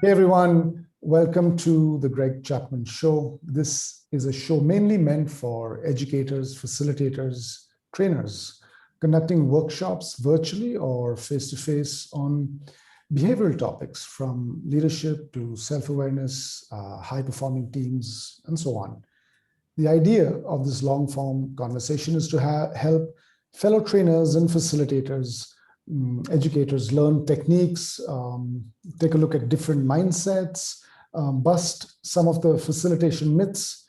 Hey everyone, welcome to the Greg Chapman Show. This is a show mainly meant for educators, facilitators, trainers, conducting workshops virtually or face-to-face on behavioral topics from leadership to self-awareness, high-performing teams, and so on. The idea of this long-form conversation is to help fellow trainers and facilitators, educators learn techniques, take a look at different mindsets, bust some of the facilitation myths,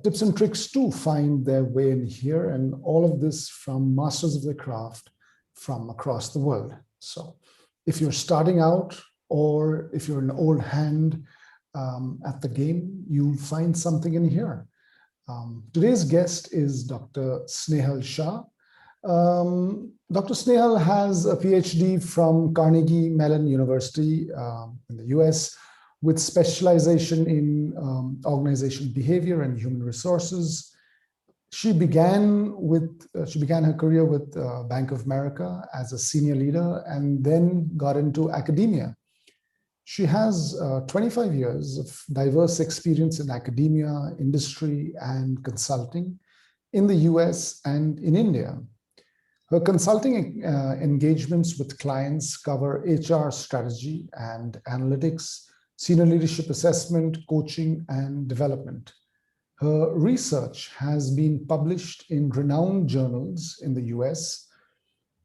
tips and tricks to find their way in here, and all of this from masters of the craft from across the world. So if you're starting out or if you're an old hand at the game, you'll find something in here. Today's guest is Dr. Snehal Shah. Dr. Snehal has a PhD from Carnegie Mellon University in the US with specialization in organizational behavior and human resources. She began her career with Bank of America as a senior leader and then got into academia. She has 25 years of diverse experience in academia, industry, and consulting in the US and in India. Her consulting engagements with clients cover HR strategy and analytics, senior leadership assessment, coaching, and development. Her research has been published in renowned journals in the US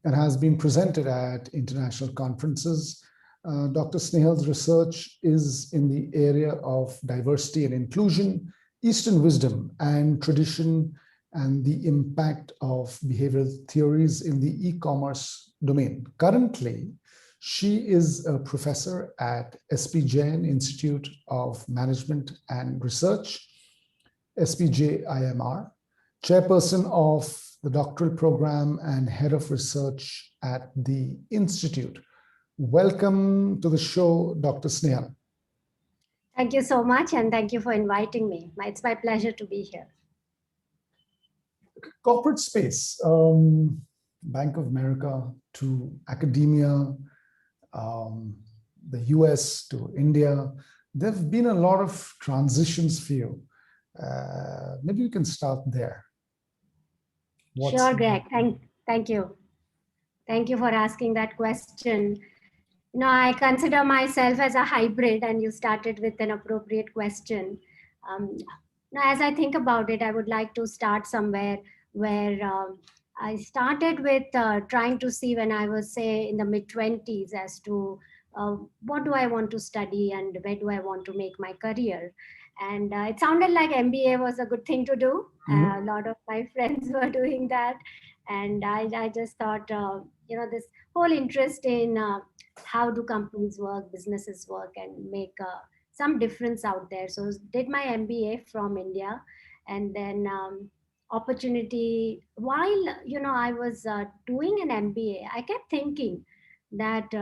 and has been presented at international conferences. Dr. Snehal's research is in the area of diversity and inclusion, Eastern wisdom and tradition, and the impact of behavioral theories in the e-commerce domain. Currently, she is a professor at SP Jain Institute of Management and Research, SPJIMR, chairperson of the doctoral program and head of research at the Institute. Welcome to the show, Dr. Snehal. Thank you so much, and thank you for inviting me. It's my pleasure to be here. Corporate space, Bank of America to academia, the US to India. There have been a lot of transitions for you. Maybe you can start there. Sure, Greg. Thank you. Thank you for asking that question. You know, I consider myself as a hybrid, and you started with an appropriate question. Now, as I think about it, I would like to start somewhere where I started with trying to see when I was, say, in the mid-20s as to what do I want to study and where do I want to make my career. And it sounded like MBA was a good thing to do. A lot of my friends were doing that. And I just thought, you know, this whole interest in how do companies work, businesses work, and make some difference out there. So did my MBA from India, and then opportunity while I was doing an MBA. I kept thinking that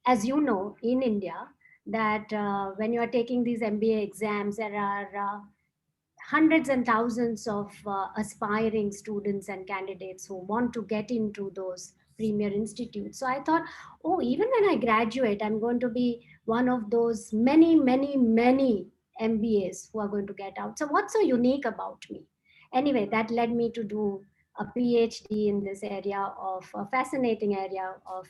as you know, in India, that when you are taking these MBA exams, there are hundreds and thousands of aspiring students and candidates who want to get into those premier institutes. So I thought, oh, even when I graduate, I'm going to be one of those many MBAs who are going to get out. So what's so unique about me? Anyway, that led me to do a PhD in this area of a fascinating area of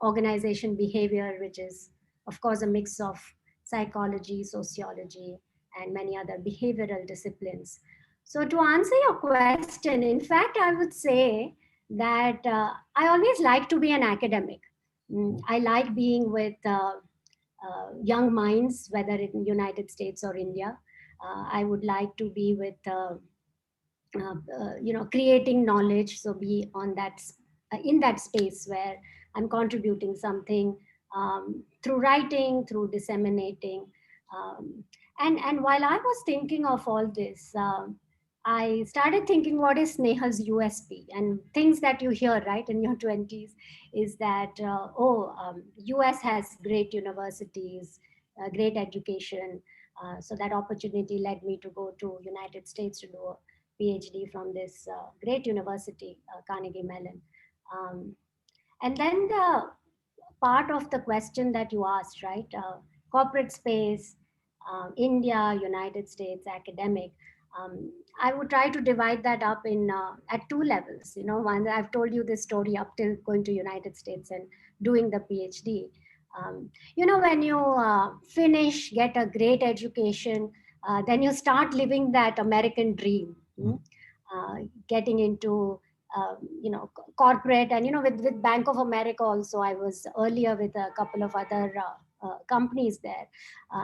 organization behavior, which is, of course, a mix of psychology, sociology, and many other behavioral disciplines. So to answer your question, in fact, I would say that I always like to be an academic. I like being with young minds, whether in United States or India. I would like to be with, creating knowledge. So be on that, in that space where I'm contributing something through writing, through disseminating. And while I was thinking of all this, I started thinking, what is Snehal's USP? And things that you hear, right, in your 20s is that, US has great universities, great education. So that opportunity led me to go to United States to do a PhD from this great university, Carnegie Mellon. And then the part of the question that you asked, right? Corporate space, India, United States, academic. Um, I would try to divide that up in at two levels. One, I've told you this story up till going to United States and doing the PhD. When you finish, get a great education, then you start living that American dream. Getting into corporate, and with Bank of America also, I was earlier with a couple of other companies there.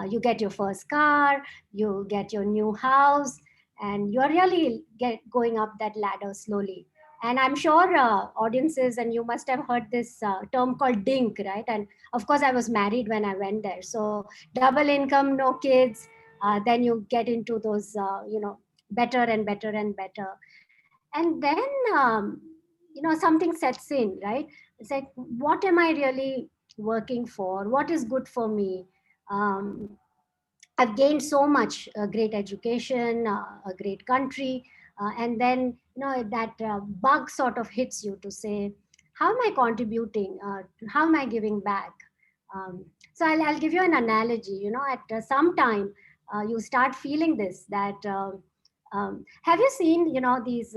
You get your first car, you get your new house, and you're really going up that ladder slowly. And I'm sure audiences, and you must have heard this term called DINK, right? And of course I was married when I went there, so double income, no kids, then you get into those better and better and better. And then something sets in, right? It's like, what am I really working for? What is good for me? I've gained so much, great education, a great country, and then that bug sort of hits you to say, how am I contributing? How am I giving back? So I'll give you an analogy. At some time, you start feeling this. That have you seen these?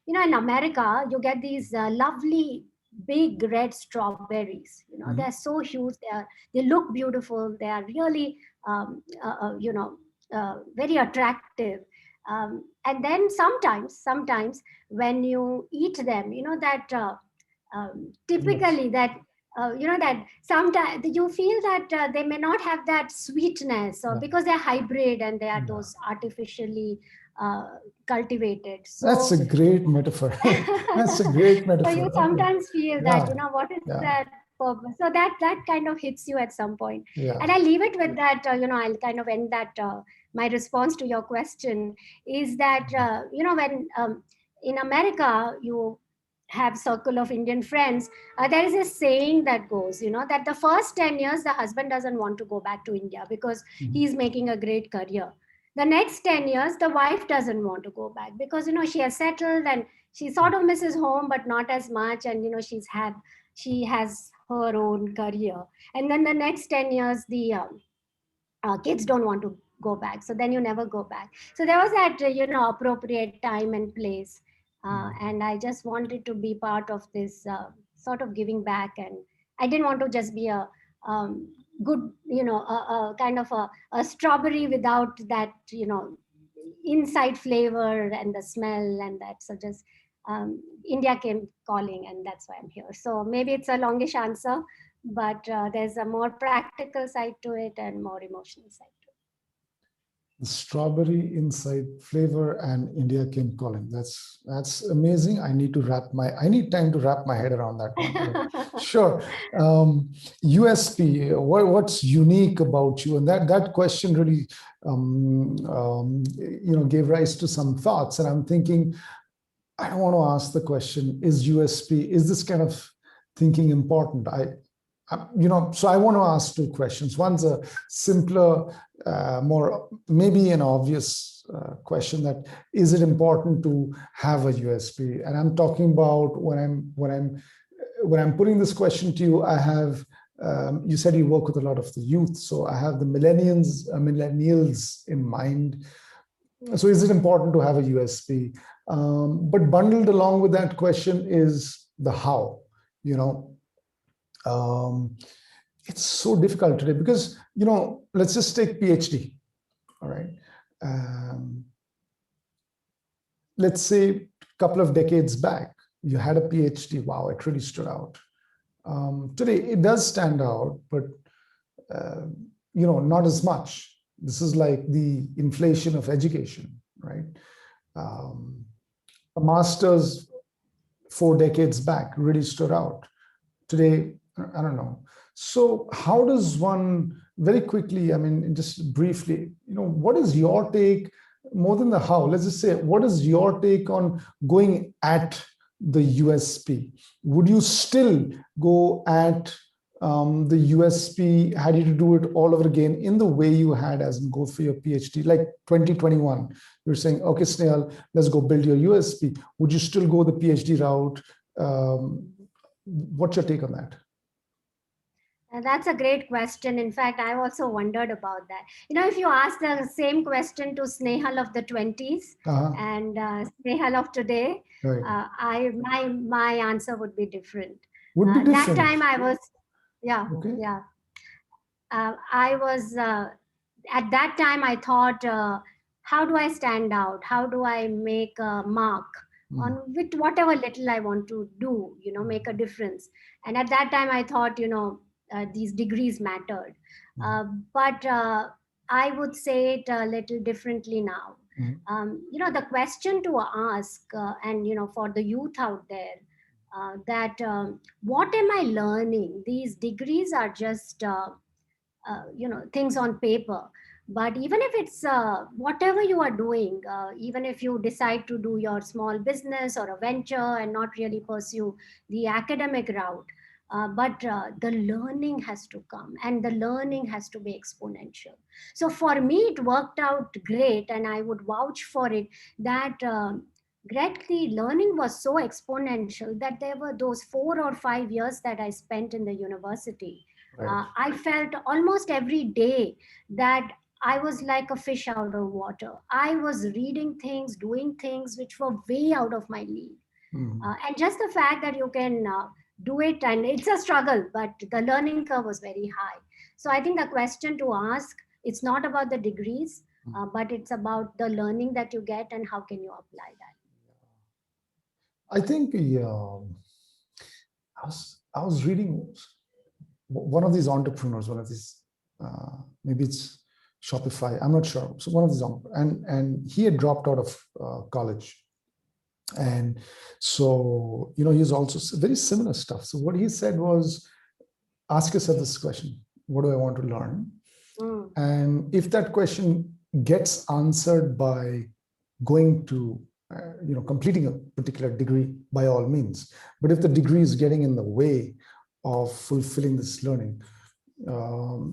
In America, you get these lovely big red strawberries. They're so huge. They look beautiful. They are really very attractive. And then sometimes when you eat them, that typically that that sometimes you feel that they may not have that sweetness, or because they're hybrid and they are those artificially uh, cultivated. That's a great metaphor. That's a great metaphor. So you sometimes feel that what is that purpose? So that kind of hits you at some point. And I leave it with that. I'll kind of end that. My response to your question is that when in America you have circle of Indian friends, there is a saying that goes, that the first 10 years the husband doesn't want to go back to India because he's making a great career. The next 10 years the wife doesn't want to go back because she has settled and she sort of misses home but not as much, and she has her own career. And then the next 10 years the kids don't want to go back, so then you never go back. So there was that appropriate time and place, and I just wanted to be part of this sort of giving back. And I didn't want to just be a good a kind of a strawberry without that inside flavor and the smell and that. So just India came calling, and that's why I'm here. So maybe it's a longish answer, but there's a more practical side to it and more emotional side to it. The strawberry inside flavor and India came calling. That's amazing. I need time to wrap my head around that one. Sure. USP, what's unique about you? And that question really gave rise to some thoughts. And I'm thinking, I don't want to ask the question, is USP, is this kind of thinking important? So I want to ask two questions. One's a simpler, more maybe an obvious question, that is it important to have a USP? And I'm talking about when I'm putting this question to you, I have you said you work with a lot of the youth, so I have the millennials in mind. So is it important to have a USP? But bundled along with that question is the how. It's so difficult today because, let's just take PhD. All right. Let's say a couple of decades back, you had a PhD. Wow, it really stood out. Today, it does stand out, but, not as much. This is like the inflation of education, right? A master's 4 decades back really stood out. Today, I don't know. So how does one, very quickly, just briefly, what is your take, more than the how, let's just say, what is your take on going at the USP? Would you still go at the USP, had you to do it all over again in the way you had as in go for your PhD, like 2021, you're saying, okay, Snehal, let's go build your USP. Would you still go the PhD route? What's your take on that? That's a great question. In fact, I also wondered about that. If you ask the same question to Snehal of the 20s and Snehal of today, Right. my answer would be different. Would be That different. time I was, yeah, Okay. yeah. I was at that time I thought, how do I stand out? How do I make a mark on with whatever little I want to do? Make a difference. And at that time I thought, these degrees mattered. But I would say it a little differently now. The question to ask, and for the youth out there, that what am I learning? These degrees are just things on paper. But even if it's whatever you are doing, even if you decide to do your small business or a venture and not really pursue the academic route, but the learning has to come, and the learning has to be exponential. So for me it worked out great, and I would vouch for it that Greg, the learning was so exponential that there were those 4 or 5 years that I spent in the university. Right. I felt almost every day that I was like a fish out of water. I was reading things, doing things which were way out of my league. And just the fact that you can do it, and it's a struggle, but the learning curve was very high. So I think the question to ask, it's not about the degrees, but it's about the learning that you get and how can you apply that. I think I was reading one of these entrepreneurs, one of these, maybe it's Shopify, I'm not sure. So one of these, and he had dropped out of college. And so, he's also very similar stuff. So what he said was, ask yourself this question: what do I want to learn? And if that question gets answered by going to, completing a particular degree, by all means. But if the degree is getting in the way of fulfilling this learning,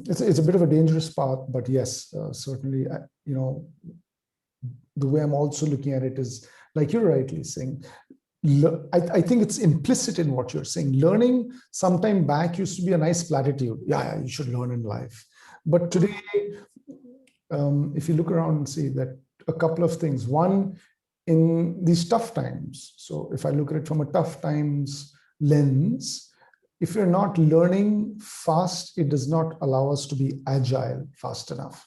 it's a bit of a dangerous path. But yes, certainly, the way I'm also looking at it is, like you're rightly saying, I think it's implicit in what you're saying. Learning sometime back used to be a nice platitude. Yeah, you should learn in life. But today, if you look around and see that a couple of things. One, in these tough times. So if I look at it from a tough times lens, if you're not learning fast, it does not allow us to be agile fast enough,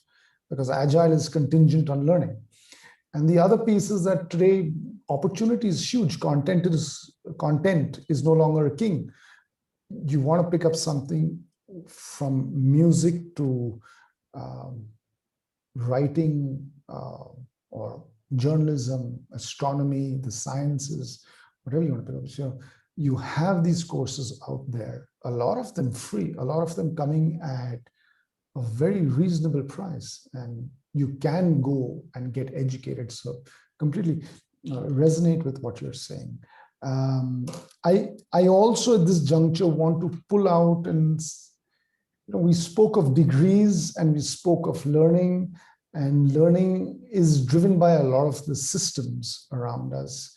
because agile is contingent on learning. And the other piece is that today opportunity is huge. Content is no longer a king. You want to pick up something from music to writing or journalism, astronomy, the sciences, whatever you want to pick up. So you have these courses out there, a lot of them free, a lot of them coming at a very reasonable price, and you can go and get educated. So completely resonate with what you're saying. I also at this juncture want to pull out, and we spoke of degrees and we spoke of learning, and learning is driven by a lot of the systems around us.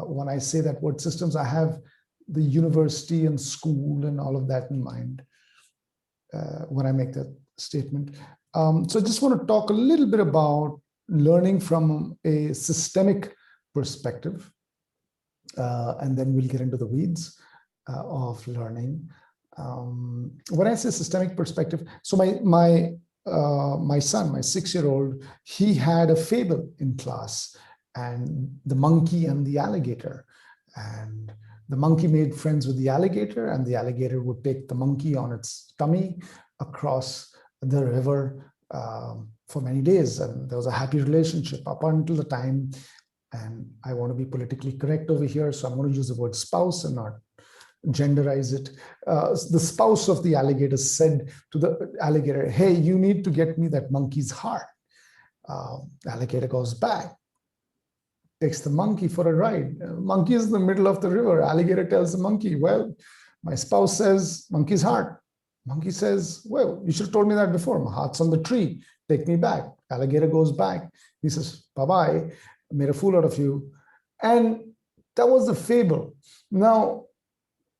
When I say that word systems, I have the university and school and all of that in mind when I make that statement. So I just want to talk a little bit about learning from a systemic perspective, and then we'll get into the weeds of learning. When I say systemic perspective, so my son, my 6-year-old, he had a fable in class, and the monkey and the alligator. And the monkey made friends with the alligator, and the alligator would take the monkey on its tummy across the river for many days. And there was a happy relationship up until the time, and I want to be politically correct over here, so I'm going to use the word spouse and not genderize it. The spouse of the alligator said to the alligator, hey, you need to get me that monkey's heart. The alligator goes back, takes the monkey for a ride. Monkey is in the middle of the river. Alligator tells the monkey, well, my spouse says monkey's heart. Monkey says, well, you should have told me that before. My heart's on the tree. Take me back. Alligator goes back. He says, bye-bye. I made a fool out of you. And that was the fable. Now,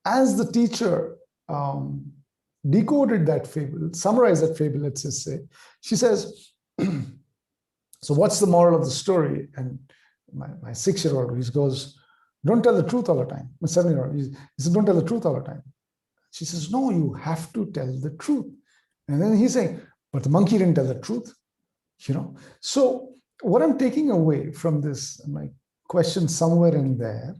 as the teacher, decoded that fable, summarized that fable, let's just say. She says, so what's the moral of the story? And my 6-year-old, he goes, don't tell the truth all the time. My 7-year-old, he says, don't tell the truth all the time. She says, no, you have to tell the truth. And then he's saying, but the monkey didn't tell the truth, you know. So what I'm taking away from this, my question somewhere in there,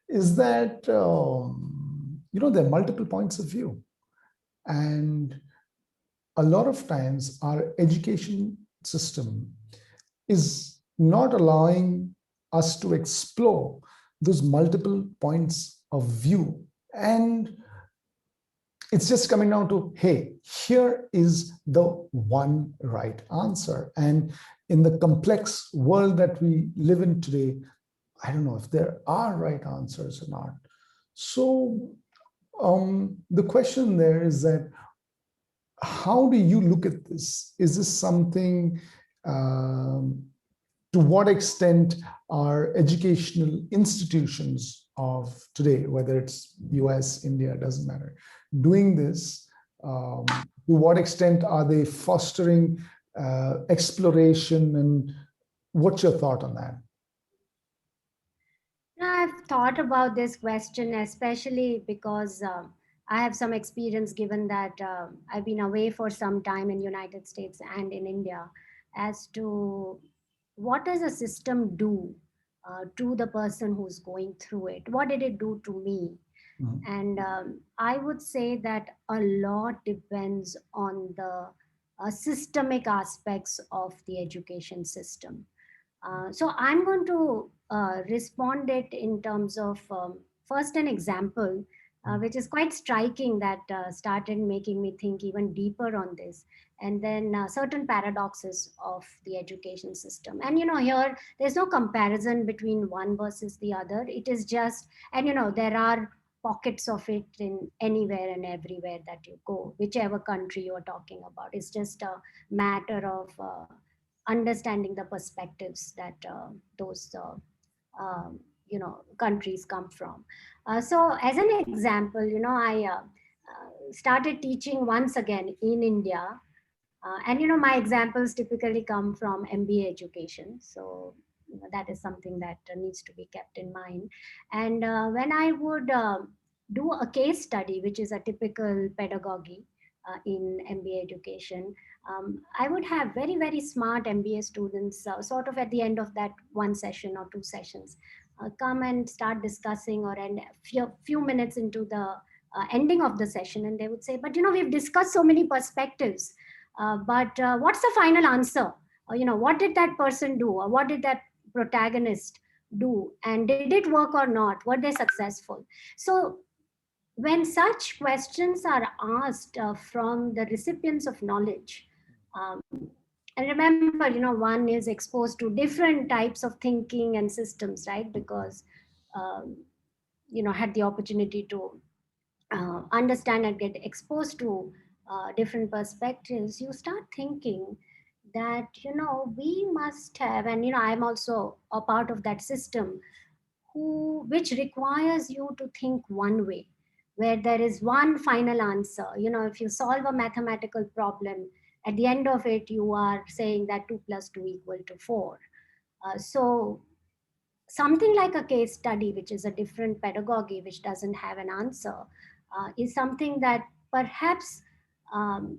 is that, you know, there are multiple points of view. And a lot of times our education system is not allowing us to explore those multiple points of view. And it's just coming down to, hey, here is the one right answer. And in the complex world that we live in today, I don't know if there are right answers or not. So the question there is that, how do you look at this? Is this something, to what extent are educational institutions of today, whether it's US, India, doesn't matter, doing this? To what extent are they fostering exploration? And what's your thought on that? I've thought about this question, especially because I have some experience, given that I've been away for some time in United States and in India, as to what does a system do to the person who's going through it? What did it do to me? Mm-hmm. And I would say that a lot depends on the systemic aspects of the education system. So I'm going to respond it in terms of, first, an example which is quite striking, that started making me think even deeper on this, and then certain paradoxes of the education system. And here there's no comparison between one versus the other. It is just, and there are pockets of it in anywhere and everywhere that you go, whichever country you're talking about. It's just a matter of understanding the perspectives that those countries come from. So as an example, I started teaching once again in India, and my examples typically come from MBA education. So that is something that needs to be kept in mind. And when I would do a case study, which is a typical pedagogy in MBA education, I would have very, very smart MBA students sort of at the end of that one session or two sessions come and start discussing, or and few minutes into the ending of the session, and they would say, but we've discussed so many perspectives, but what's the final answer? What did that person do, or what did that protagonist do, and did it work or not? Were they successful? So when such questions are asked from the recipients of knowledge, um, and remember, one is exposed to different types of thinking and systems, right? Because um, had the opportunity to understand and get exposed to different perspectives, you start thinking that we must have, and I'm also a part of that system, which requires you to think one way, where there is one final answer. If you solve a mathematical problem, at the end of it you are saying that 2 plus 2 equal to 4. So something like a case study, which is a different pedagogy, which doesn't have an answer, is something that perhaps um,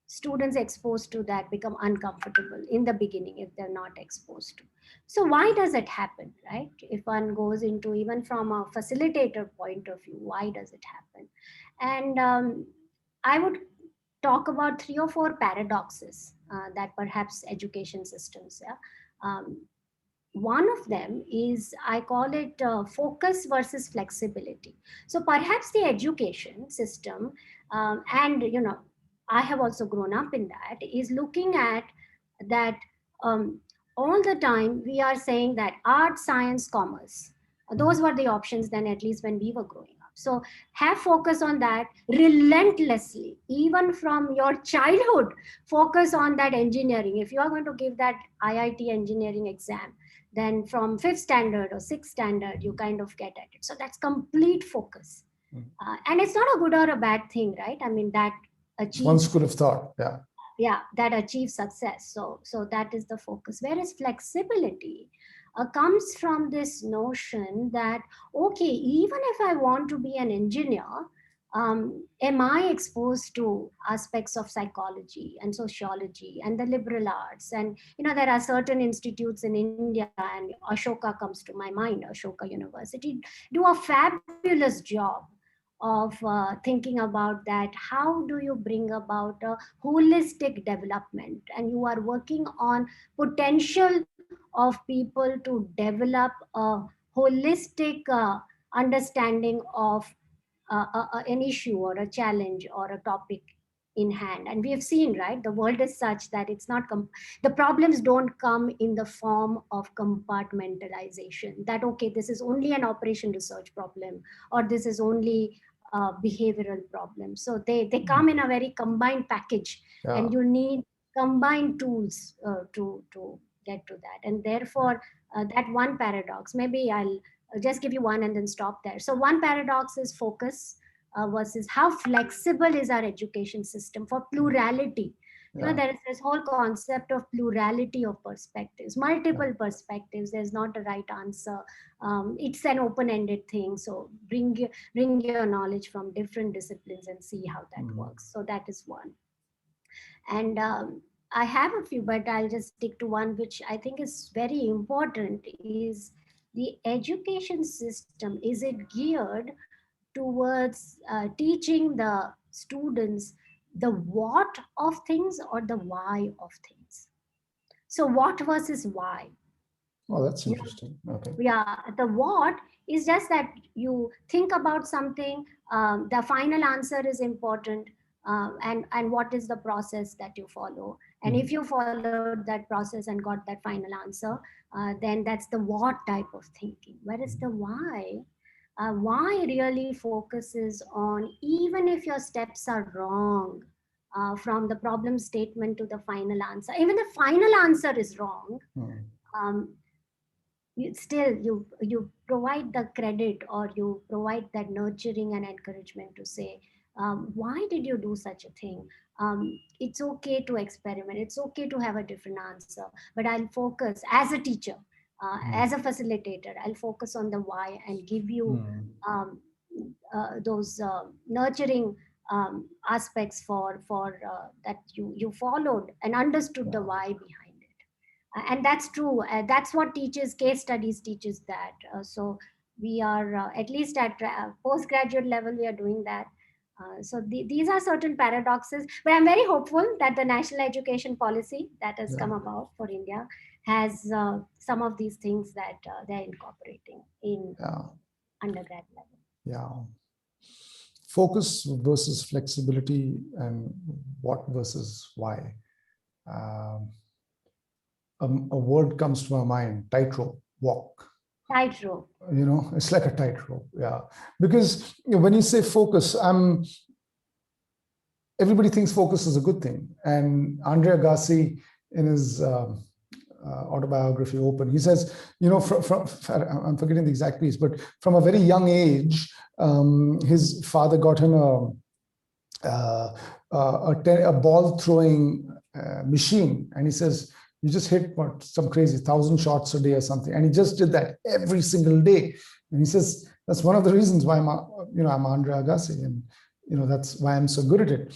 students exposed to that become uncomfortable in the beginning if they're not exposed to. So why does it happen, right? If one goes into, even from a facilitator point of view, why does it happen? And I would talk about 3 or 4 paradoxes that perhaps education systems, yeah, one of them is, I call it focus versus flexibility. So perhaps the education system, and I have also grown up in that, is looking at that, um, all the time we are saying that art, science, commerce, those were the options then, at least when we were growing up. So have focus on that relentlessly, even from your childhood. Focus on that engineering. If you are going to give that IIT engineering exam, then from 5th standard or 6th standard, you kind of get at it. So that's complete focus. And it's not a good or a bad thing, right? I mean, that One achieves, school of thought. Yeah. yeah, that achieves success. So that is the focus. Whereas flexibility comes from this notion that, okay, even if I want to be an engineer, am I exposed to aspects of psychology and sociology and the liberal arts? And there are certain institutes in India, and Ashoka comes to my mind, Ashoka University, do a fabulous job of thinking about that. How do you bring about a holistic development? And you are working on potential of people to develop a holistic understanding of an issue or a challenge or a topic in hand. And we have seen, right, the world is such that it's not the problems don't come in the form of compartmentalization, that okay, this is only an operation research problem, or this is only a behavioral problem. So they come in a very combined package, and you need combined tools to get to that. And therefore that one paradox, maybe I'll just give you one and then stop there. So one paradox is focus versus how flexible is our education system for plurality. There is this whole concept of plurality of perspectives, multiple perspectives. There's not a right answer. It's an open-ended thing. So bring your knowledge from different disciplines and see how that works. So that is one. And I have a few, but I'll just stick to one which I think is very important. Is the education system, is it geared towards teaching the students the what of things or the why of things? So what versus why? Oh, that's interesting. Okay. Yeah, the what is just that you think about something. The final answer is important, and what is the process that you follow. And if you followed that process and got that final answer, then that's the what type of thinking. Whereas the why really focuses on, even if your steps are wrong, from the problem statement to the final answer, even the final answer is wrong, um, you provide the credit, or you provide that nurturing and encouragement to say, why did you do such a thing? It's okay to experiment, it's okay to have a different answer, but I'll focus as a teacher, as a facilitator, I'll focus on the why and give you um, those nurturing aspects for that you followed and understood the why behind it. And that's true. That's what teaches, case studies teaches that. So we are, at least at postgraduate level, we are doing that. These are certain paradoxes, but I'm very hopeful that the national education policy that has come about for India has some of these things that they're incorporating in undergrad level. Yeah. Focus versus flexibility, and what versus why. A word comes to my mind: tightrope walk. Tightrope. It's like a tightrope. Yeah. Because when you say focus, everybody thinks focus is a good thing. And Andre Agassi, in his autobiography Open, he says, I'm forgetting the exact piece, but from a very young age, his father got him a ball throwing machine, and he says, you just hit some crazy 1,000 shots a day or something, and he just did that every single day. And he says that's one of the reasons why I'm Andre Agassi, and that's why I'm so good at it.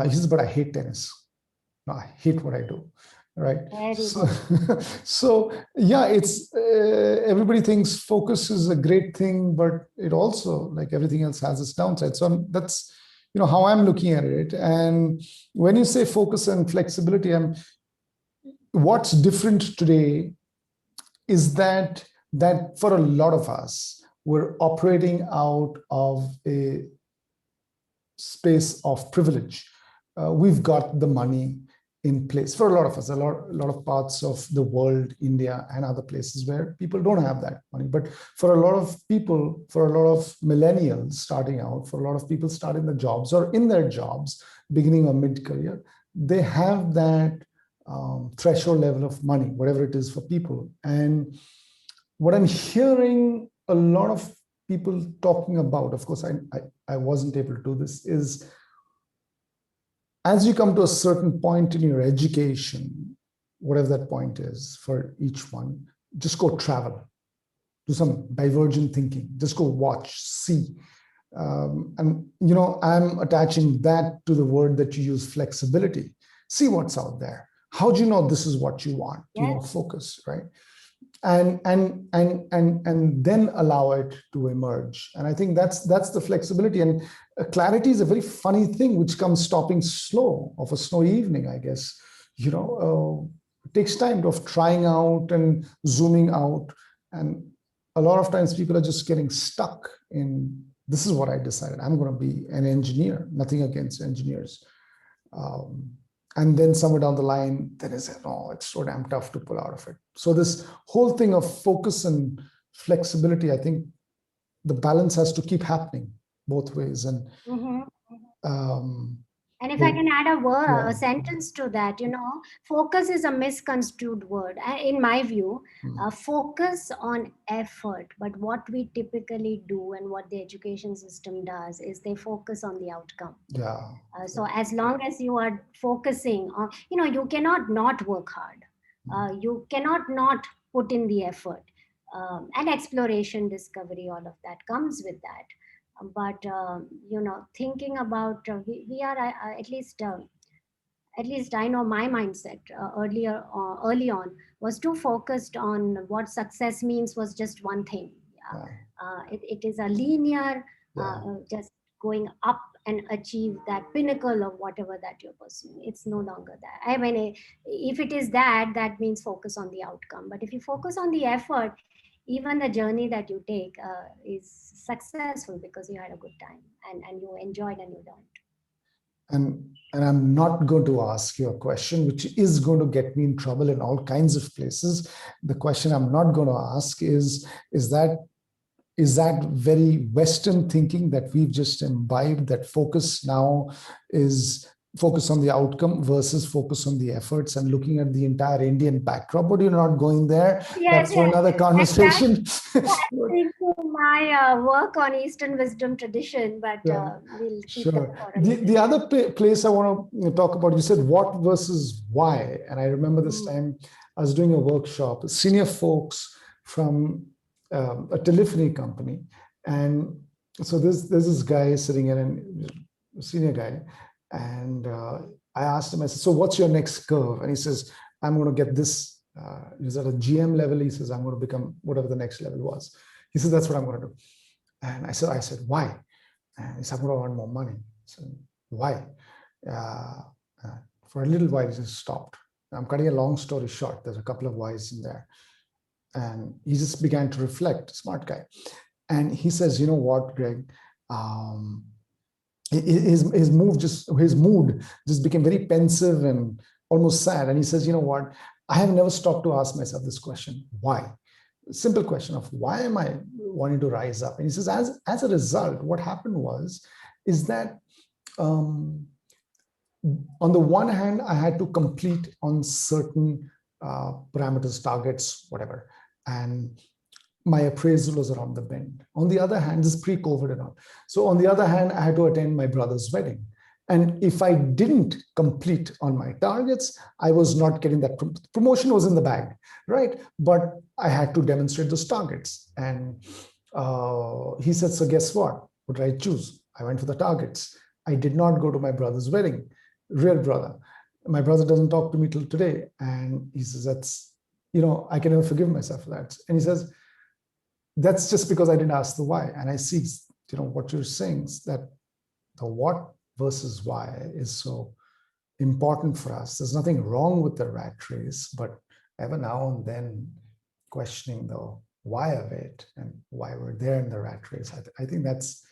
He says, but I hate tennis. No, I hate what I do. Right. So yeah, it's everybody thinks focus is a great thing, but it also, like everything else, has its downside. So that's how I'm looking at it. And when you say focus and flexibility, what's different today is that for a lot of us, we're operating out of a space of privilege. We've got the money in place for a lot of us, a lot of parts of the world, India and other places where people don't have that money. But for a lot of people, for a lot of millennials starting out, for a lot of people starting the jobs or in their jobs, beginning or mid-career, they have that threshold level of money, whatever it is for people. And what I'm hearing a lot of people talking about, of course, I wasn't able to do this is, as you come to a certain point in your education, whatever that point is for each one, just go travel, do some divergent thinking, just go watch, see. And, you know, I'm attaching that to the word that you use, flexibility. See what's out there. How do you know this is what you want? Yes. You know, focus, right? And then allow it to emerge. And I think that's the flexibility. And clarity is a very funny thing, which comes stopping slow of a snowy evening, I guess. You know, it takes time of trying out and zooming out. And a lot of times people are just getting stuck in, this is what I decided. I'm going to be an engineer, nothing against engineers. And then somewhere down the line, then they say, no, it's so damn tough to pull out of it. So this whole thing of focus and flexibility, I think the balance has to keep happening both ways. And and if I can add a sentence to that, you know, focus is a misconstrued word. In my view, focus on effort. But what we typically do and what the education system does is they focus on the outcome. Yeah. So as long as you are focusing on, you know, you cannot not work hard. You cannot not put in the effort. And exploration, discovery, all of that comes with that. But you know, thinking about we are at least I know my mindset early on was too focused on what success means was just one thing. It is a linear, just going up and achieve that pinnacle of whatever that you're pursuing. It's no longer that. I mean, if it is that, that means focus on the outcome. But if you focus on the effort, even the journey that you take is successful because you had a good time and you enjoyed and you learned. And I'm not going to ask you a question which is going to get me in trouble in all kinds of places. The question I'm not going to ask is that very Western thinking that we've just imbibed, that focus now is focus on the outcome versus focus on the efforts, and looking at the entire Indian backdrop. But you're not going there. That's for another conversation. That's into my work on Eastern wisdom tradition, but we'll keep sure. The other place I want to talk about, you said what versus why. And I remember this time I was doing a workshop, senior folks from a telephony company. And so there's this guy sitting in, a senior guy. And I asked him, I said, so what's your next curve? And he says, I'm going to get this. He's at a GM level. He says, I'm going to become whatever the next level was. He said, that's what I'm going to do. And I said, why? And he said, I'm going to earn more money. I said, why? For a little while, he just stopped. I'm cutting a long story short. There's a couple of whys in there. And he just began to reflect, smart guy. And he says, you know what, Greg? His mood just became very pensive and almost sad. And he says, you know what? I have never stopped to ask myself this question. Why? Simple question of why am I wanting to rise up? And he says, as a result, what happened is that on the one hand, I had to complete on certain parameters, targets, whatever. And my appraisal was around the bend. On the other hand, this is pre-COVID and all. So on the other hand, I had to attend my brother's wedding. And if I didn't complete on my targets, I was not getting that promotion was in the bag, right? But I had to demonstrate those targets. And he said, so guess what? What did I choose? I went for the targets. I did not go to my brother's wedding, real brother. My brother doesn't talk to me till today. And he says, that's, you know, I can never forgive myself for that. And he says, that's just because I didn't ask the why. And I see, you know, what you're saying is that the what versus why is so important for us. There's nothing wrong with the rat race, but ever now and then questioning the why of it and why we're there in the rat race. I think that's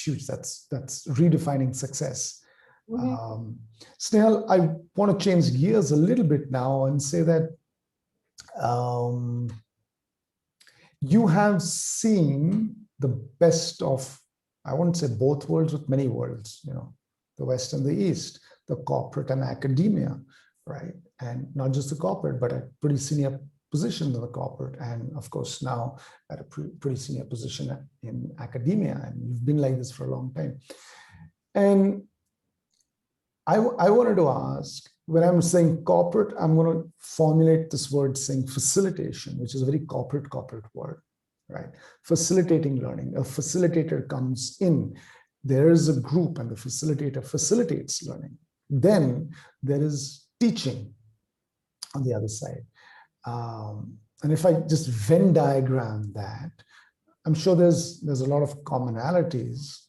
huge. That's redefining success. Snehal, I want to change gears a little bit now and say that you have seen the best of, I won't say both worlds, but many worlds, you know, the West and the East, the corporate and academia, right? And not just the corporate, but at pretty senior position in the corporate, and of course now at a pretty senior position in academia, and you've been like this for a long time. And I wanted to ask, when I'm saying corporate, I'm going to formulate this word saying facilitation, which is a very corporate word, right? Facilitating learning. A facilitator comes in, there is a group, and the facilitator facilitates learning. Then there is teaching on the other side. And if I just Venn diagram that, I'm sure there's a lot of commonalities.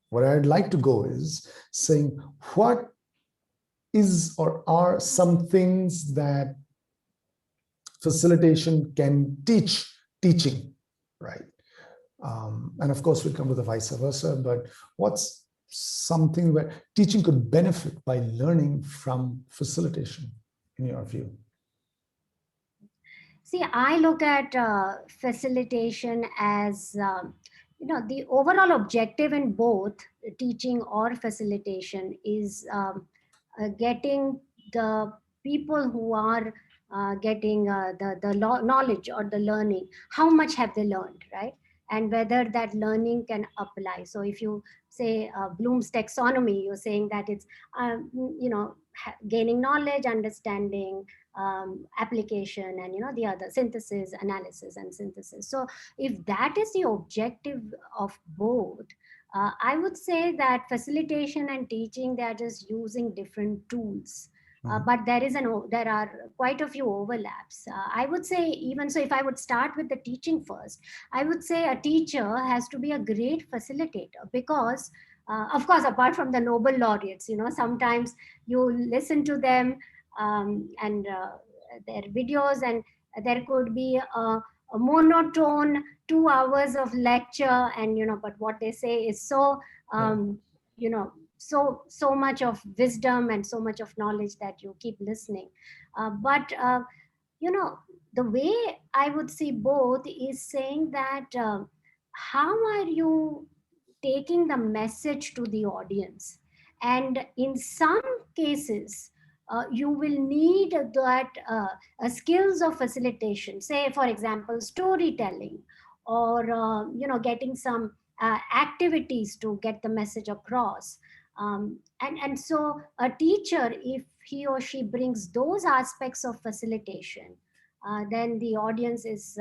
What I'd like to go is saying, what is or are some things that facilitation can teach teaching, right? And of course, we come with the vice versa, but what's something where teaching could benefit by learning from facilitation, in your view? See, I look at facilitation as, the overall objective in both teaching or facilitation is getting the people who are getting knowledge or the learning, how much have they learned, right? And whether that learning can apply. So if you say Bloom's taxonomy, you're saying that it's, gaining knowledge, understanding, application, and the other synthesis, analysis, and synthesis. So if that is the objective of both, I would say that facilitation and teaching, they are just using different tools. But there are quite a few overlaps. I would say, even so, if I would start with the teaching first, I would say a teacher has to be a great facilitator, because of course, apart from the Nobel laureates, sometimes you listen to them, and their videos, and there could be a monotone 2 hours of lecture, and but what they say is so so much of wisdom and so much of knowledge that you keep listening. But you know the way I would see both is saying that, how are you taking the message to the audience? And in some cases, you will need that skills of facilitation, say for example storytelling, or getting some activities to get the message across. And so a teacher, if he or she brings those aspects of facilitation, then the audience is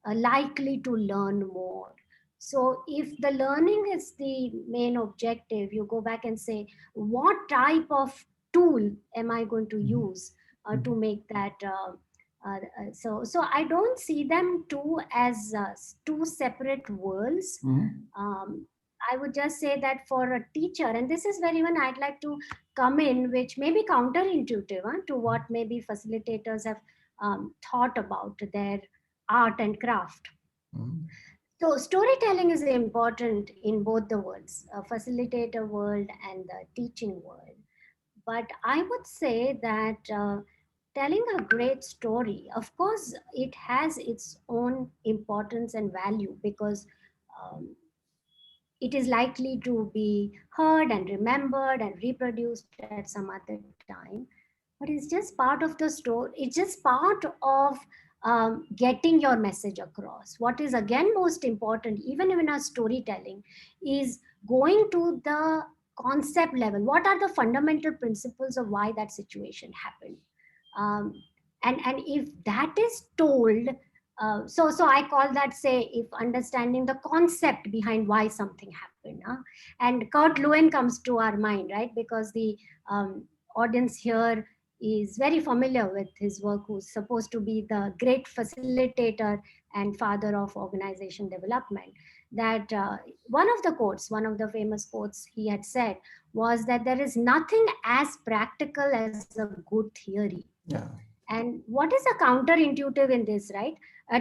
likely to learn more. So if the learning is the main objective, you go back and say, what type of tool am I going to use to make that? So I don't see them two as two separate worlds. I would just say that for a teacher, and this is where even I'd like to come in, which may be counterintuitive to what maybe facilitators have thought about their art and craft. So storytelling is important in both the worlds, facilitator world and the teaching world. But I would say that telling a great story, of course, it has its own importance and value, because um, it is likely to be heard and remembered and reproduced at some other time. But it's just part of the story. It's just part of getting your message across. What is again most important, even in our storytelling, is going to the concept level. What are the fundamental principles of why that situation happened? Um, and if that is told, so I call that, say, if understanding the concept behind why something happened. And Kurt Lewin comes to our mind, right? Because the audience here is very familiar with his work, who's supposed to be the great facilitator and father of organization development. That one of the famous quotes he had said was that there is nothing as practical as a good theory. Yeah. And what is a counterintuitive in this, right?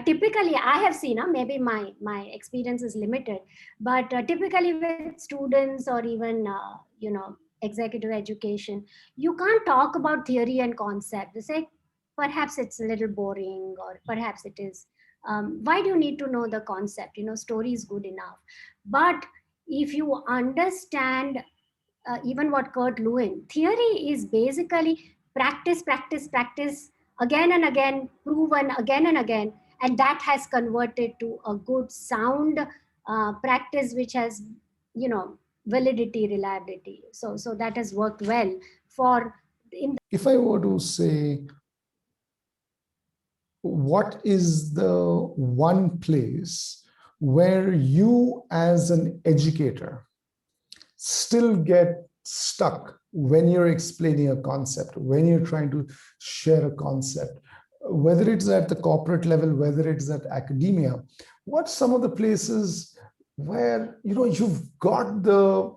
Typically, I have seen, maybe my experience is limited, but typically with students or even, executive education, you can't talk about theory and concept. They say, perhaps it's a little boring, or perhaps it is. Why do you need to know the concept? Story is good enough. But if you understand even what Kurt Lewin, theory is basically practice, practice, practice again and again, proven again and again, and that has converted to a good sound practice which has, validity, reliability. So that has worked well for in. If I were to say, what is the one place where you as an educator still get stuck when you're explaining a concept, when you're trying to share a concept, whether it's at the corporate level, whether it's at academia? What's some of the places where you've got the,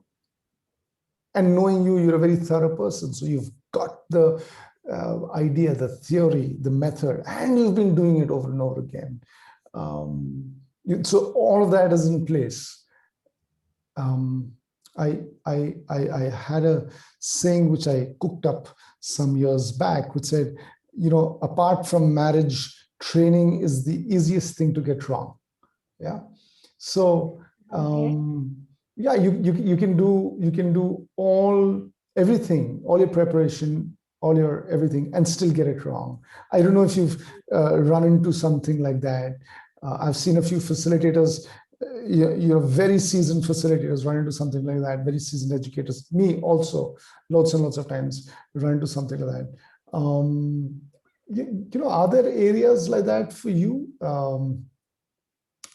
and knowing you, you're a very thorough person, so you've got the idea, the theory, the method, and you've been doing it over and over again. So all of that is in place. I had a saying which I cooked up some years back, which said, apart from marriage, training is the easiest thing to get wrong. Yeah. So yeah, you can do everything, all your preparation, all your everything, and still get it wrong. I don't know if you've run into something like that. I've seen a few facilitators, very seasoned facilitators run into something like that, very seasoned educators, me also, lots and lots of times run into something like that. Are there areas like that for you,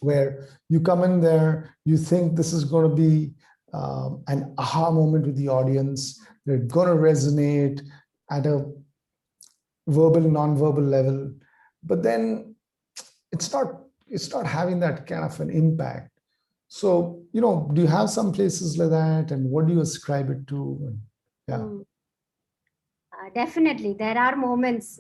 where you come in there, you think this is going to be an aha moment with the audience, they're going to resonate at a verbal, non-verbal level, but then it's not having that kind of an impact? So, do you have some places like that, and what do you ascribe it to? Yeah. Definitely, there are moments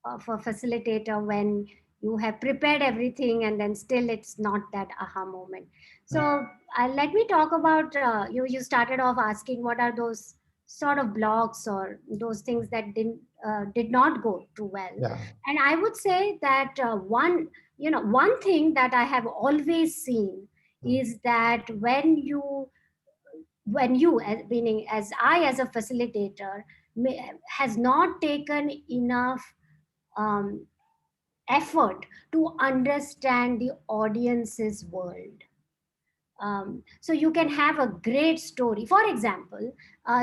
of a facilitator when you have prepared everything and then still it's not that aha moment. So let me talk about, you started off asking what are those sort of blocks or those things that did not go too well. Yeah. And I would say that one thing that I have always seen is that when you, meaning as I as a facilitator, has not taken enough effort to understand the audience's world. So you can have a great story. For example,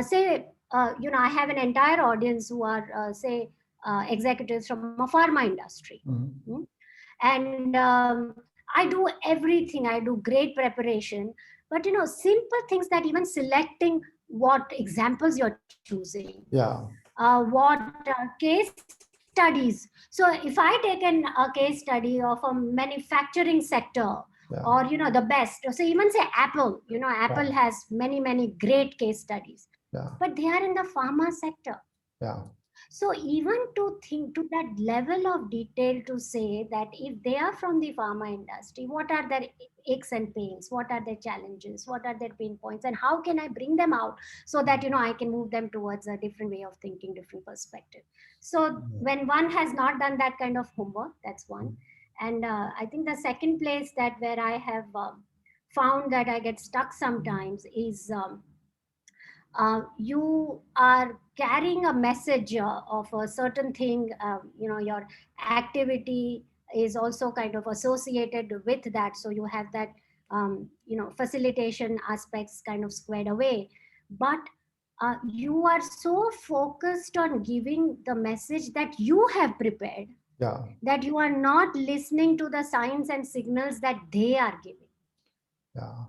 say, I have an entire audience who are, say, executives from a pharma industry. Mm-hmm. And I do everything, I do great preparation, but simple things, that even selecting what examples you're choosing, Yeah. what case studies. So if I take a case study of a manufacturing sector, Yeah. or the best, so even say Apple, Apple Yeah. has many great case studies, Yeah. but they are in the pharma sector. Yeah. So even to think to that level of detail, to say that if they are from the pharma industry, what are their aches and pains, what are their challenges, what are their pain points, and how can I bring them out so that I can move them towards a different way of thinking, different perspective. So when one has not done that kind of homework, that's one. And I think the second place that where I have found that I get stuck sometimes is you are carrying a message of a certain thing, your activity is also kind of associated with that, so you have that facilitation aspects kind of squared away, but you are so focused on giving the message that you have prepared, Yeah. that you are not listening to the signs and signals that they are giving. Yeah.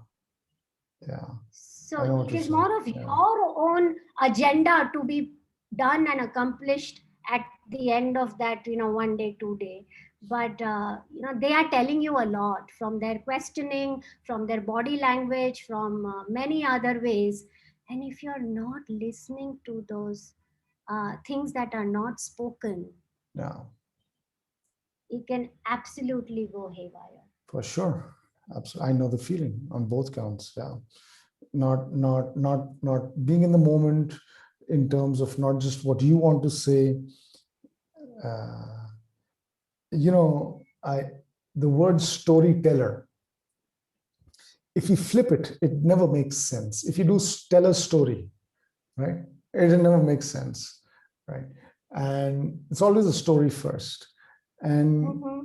Yeah. So it is more of your own agenda to be done and accomplished at the end of that, 1 day, 2 day. But they are telling you a lot from their questioning, from their body language, from many other ways. And if you're not listening to those things that are not spoken, Yeah. it can absolutely go haywire. For sure. Absolutely. I know the feeling on both counts. Yeah. Not being in the moment in terms of not just what you want to say. The word storyteller, if you flip it, it never makes sense. If you do tell a story, right, it never makes sense, right? And it's always a story first. And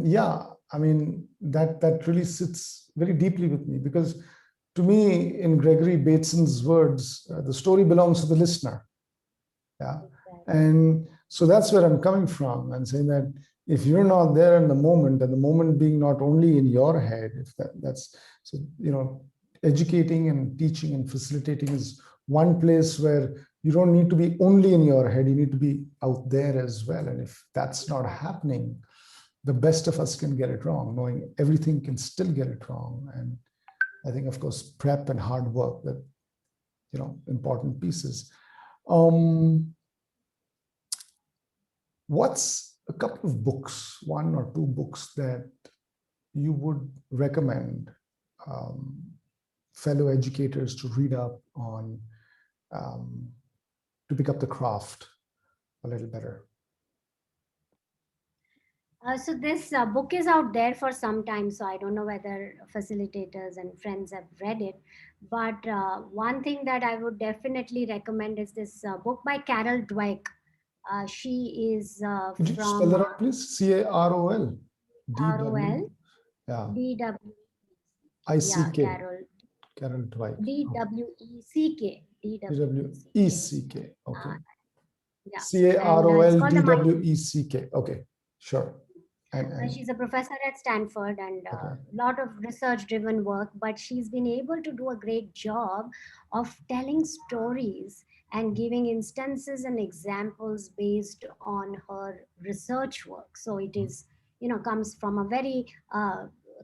yeah, I mean, that really sits very deeply with me, because to me, in Gregory Bateson's words, the story belongs to the listener. Yeah. And so that's where I'm coming from, and saying that if you're not there in the moment, and the moment being not only in your head, if that's so, educating and teaching and facilitating is one place where you don't need to be only in your head, you need to be out there as well. And if that's not happening, the best of us can get it wrong, knowing everything can still get it wrong. And I think, of course, prep and hard work, that, important pieces. What's a couple of books, one or two books, that you would recommend fellow educators to read up on, to pick up the craft a little better? So this book is out there for some time, so I don't know whether facilitators and friends have read it. But one thing that I would definitely recommend is this book by Carol Dweck. She is Could you spell from that out, please? Carol. ROL. Yeah. DW. ICK. Yeah, Carol. Carol Dweck. DWECK. DWECK. Okay. Yeah. CAROLDWECK. Okay, sure. She's a professor at Stanford, and a lot of research-driven work, but she's been able to do a great job of telling stories and giving instances and examples based on her research work. So it is, comes from a very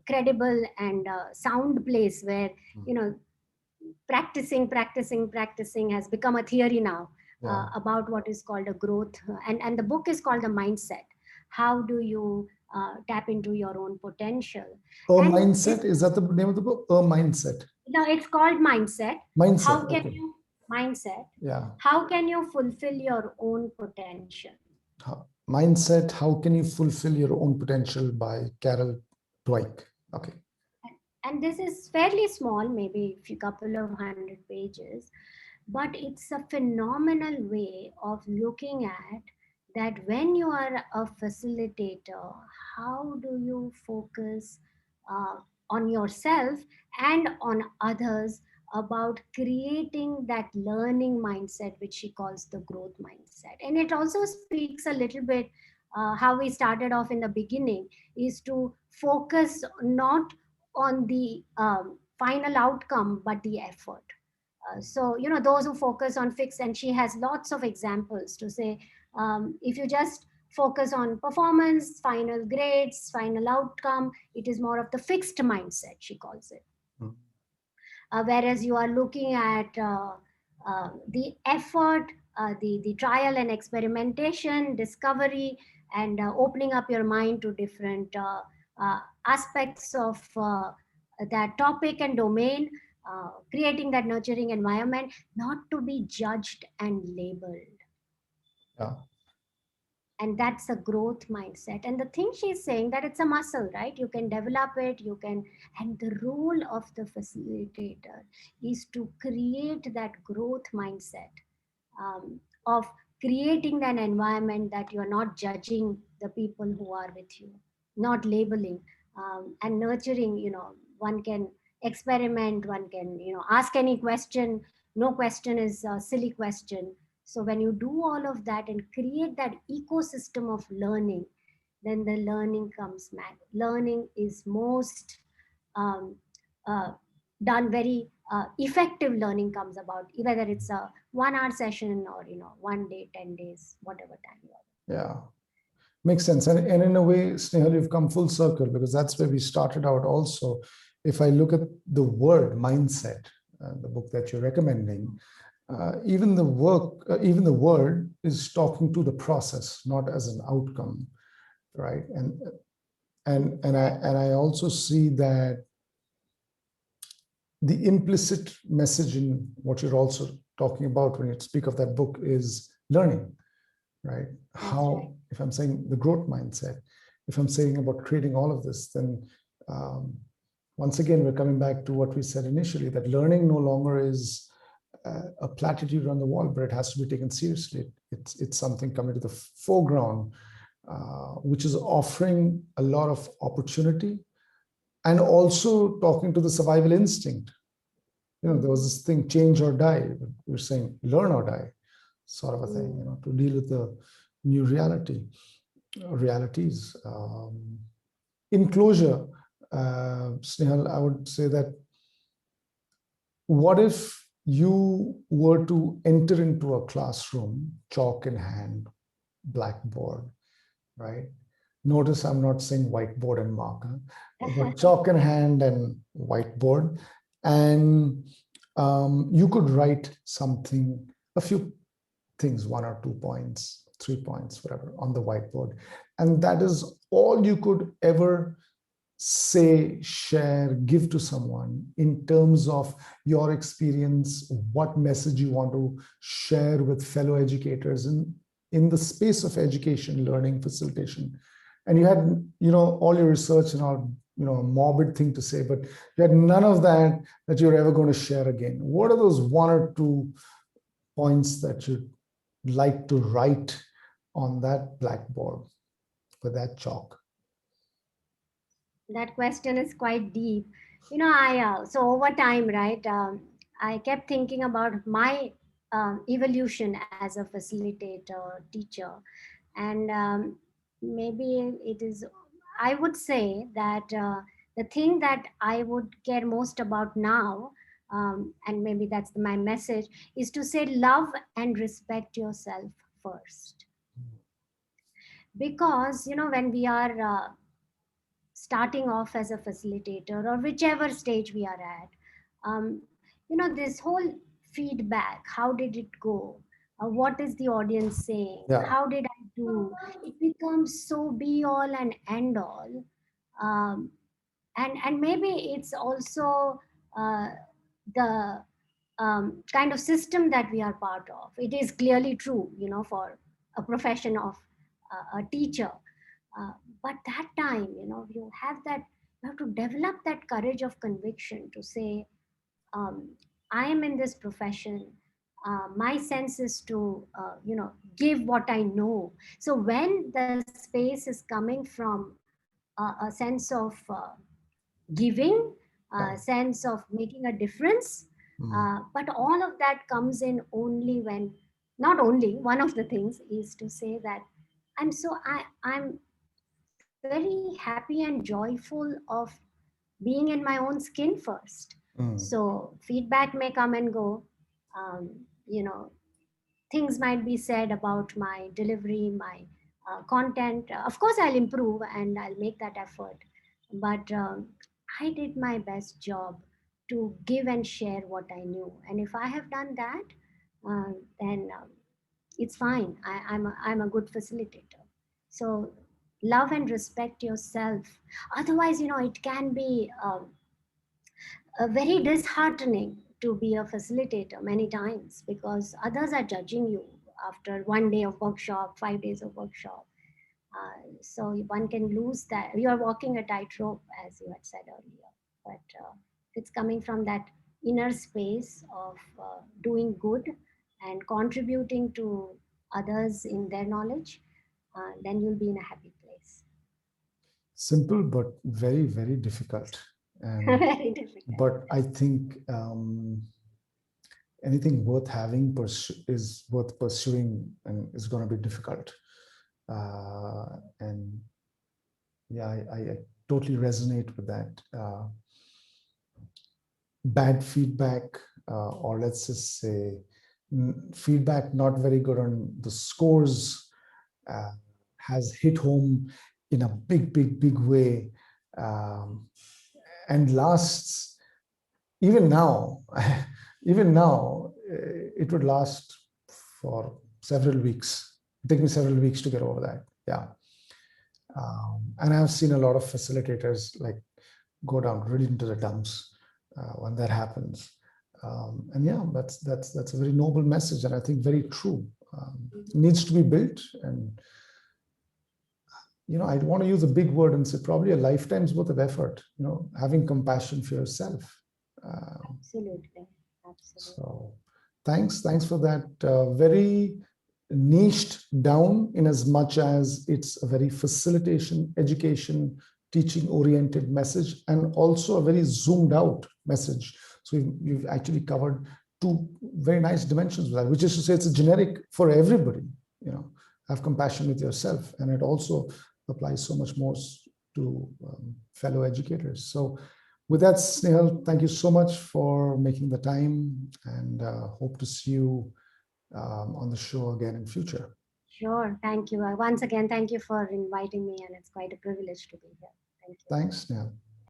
credible and sound place where, practicing has become a theory now about what is called a growth. And the book is called The Mindset. How do you tap into your own potential? Mindset, is that the name of the book? Mindset. No, it's called Mindset. How can you mindset? Yeah. How can you fulfill your own potential? Mindset. How can you fulfill your own potential, by Carol Dweck. Okay. And this is fairly small, maybe a couple of 100 pages, but it's a phenomenal way of looking at that when you are a facilitator, how do you focus on yourself and on others about creating that learning mindset, which she calls the growth mindset. And it also speaks a little bit how we started off in the beginning, is to focus not on the final outcome, but the effort. So, those who focus on fixed, and she has lots of examples to say, if you just focus on performance, final grades, final outcome, it is more of the fixed mindset, she calls it. Whereas you are looking at the effort, the trial and experimentation, discovery, and opening up your mind to different aspects of that topic and domain, creating that nurturing environment, not to be judged and labeled. Yeah. And that's a growth mindset. And the thing she's saying, that it's a muscle, right? You can develop it, and the role of the facilitator is to create that growth mindset, of creating an environment that you're not judging the people who are with you, not labeling, and nurturing. One can experiment, one can, ask any question. No question is a silly question. So when you do all of that and create that ecosystem of learning, then the learning comes back. Learning is most done very effective. Learning comes about whether it's a 1 hour session or 1 day, 10 days, whatever time you are. Yeah, makes sense. And in a way, Snehal, you've come full circle, because that's where we started out also. If I look at the word mindset, the book that you're recommending, even the word is talking to the process, not as an outcome, right? And I also see that the implicit message in what you're also talking about when you speak of that book is learning, right? How, if I'm saying the growth mindset, if I'm saying about creating all of this, then once again, we're coming back to what we said initially, that learning no longer is a platitude on the wall, but it has to be taken seriously. It's something coming to the foreground, which is offering a lot of opportunity and also talking to the survival instinct. You know, there was this thing, change or die. We're saying learn or die, sort of a thing, you know, to deal with the new realities. In closure, Snehal, I would say that what if you were to enter into a classroom, chalk in hand, blackboard, right? Notice I'm not saying whiteboard and marker, but chalk in hand and whiteboard. And you could write something, a few things, 1 or 2 points, 3 points, whatever, on the whiteboard. And that is all you could ever say, share, give to someone in terms of your experience, what message you want to share with fellow educators in the space of education, learning, facilitation. And you had, you know, all your research and all, you know, a morbid thing to say, but you had none of that you're ever going to share again. What are those 1 or 2 points that you'd like to write on that blackboard with that chalk? That question is quite deep. You know, so over time, right, I kept thinking about my evolution as a facilitator, teacher. And maybe it is, I would say that the thing that I would care most about now, and maybe that's my message, is to say love and respect yourself first. Because, you know, when we are starting off as a facilitator or whichever stage we are at, you know, this whole feedback, how did it go, what is the audience saying, Yeah. how did I do, it becomes so be all and end all. um, and maybe it's also uh, the kind of system that we are part of. It is clearly true, you know, for a profession of a teacher. uh, but that time, you know, you have to develop that courage of conviction to say, um, I am in this profession. My sense is to, you know, give what I know. So when the space is coming from a sense of giving, a Yeah. sense of making a difference, but all of that comes in only when, not only, one of the things is to say that I'm very happy and joyful of being in my own skin first. So feedback may come and go. You know, things might be said about my delivery, my content. Of course, I'll improve and I'll make that effort. But I did my best job to give and share what I knew. And if I have done that, then it's fine. I'm a good facilitator. So love and respect yourself. Otherwise, you know, it can be very disheartening to be a facilitator many times because others are judging you after 1 day of workshop, 5 days of workshop. So one can lose that. You are walking a tightrope, as you had said earlier. But if it's coming from that inner space of doing good and contributing to others in their knowledge, then you'll be in a happy place. Simple, but very, very difficult. And, Very difficult. but I think anything worth having is worth pursuing and is going to be difficult. And yeah, I totally resonate with that. Bad feedback, or let's just say feedback not very good on the scores, has hit home in a big, big, big way, and lasts even now. Even now, it would last for several weeks. It took me several weeks to get over that. Yeah. And I've seen a lot of facilitators like go down really into the dumps when that happens. And yeah, that's a very noble message, and I think very true. It needs to be built, and you know, I want to use a big word and say probably a lifetime's worth of effort. You know, having compassion for yourself. Absolutely. Absolutely. So Thanks for that. Very niched down in as much as it's a very facilitation, education, teaching oriented message, and also a very zoomed out message. So you've actually covered two very nice dimensions of that, which is to say it's a generic for everybody. Have compassion with yourself, and it also applies so much more to fellow educators. So with that, Snehal, thank you so much for making the time, and hope to see you on the show again in future. Sure. Thank you. Once again, thank you for inviting me, and it's quite a privilege to be here. Thank you. Thanks, Snehal.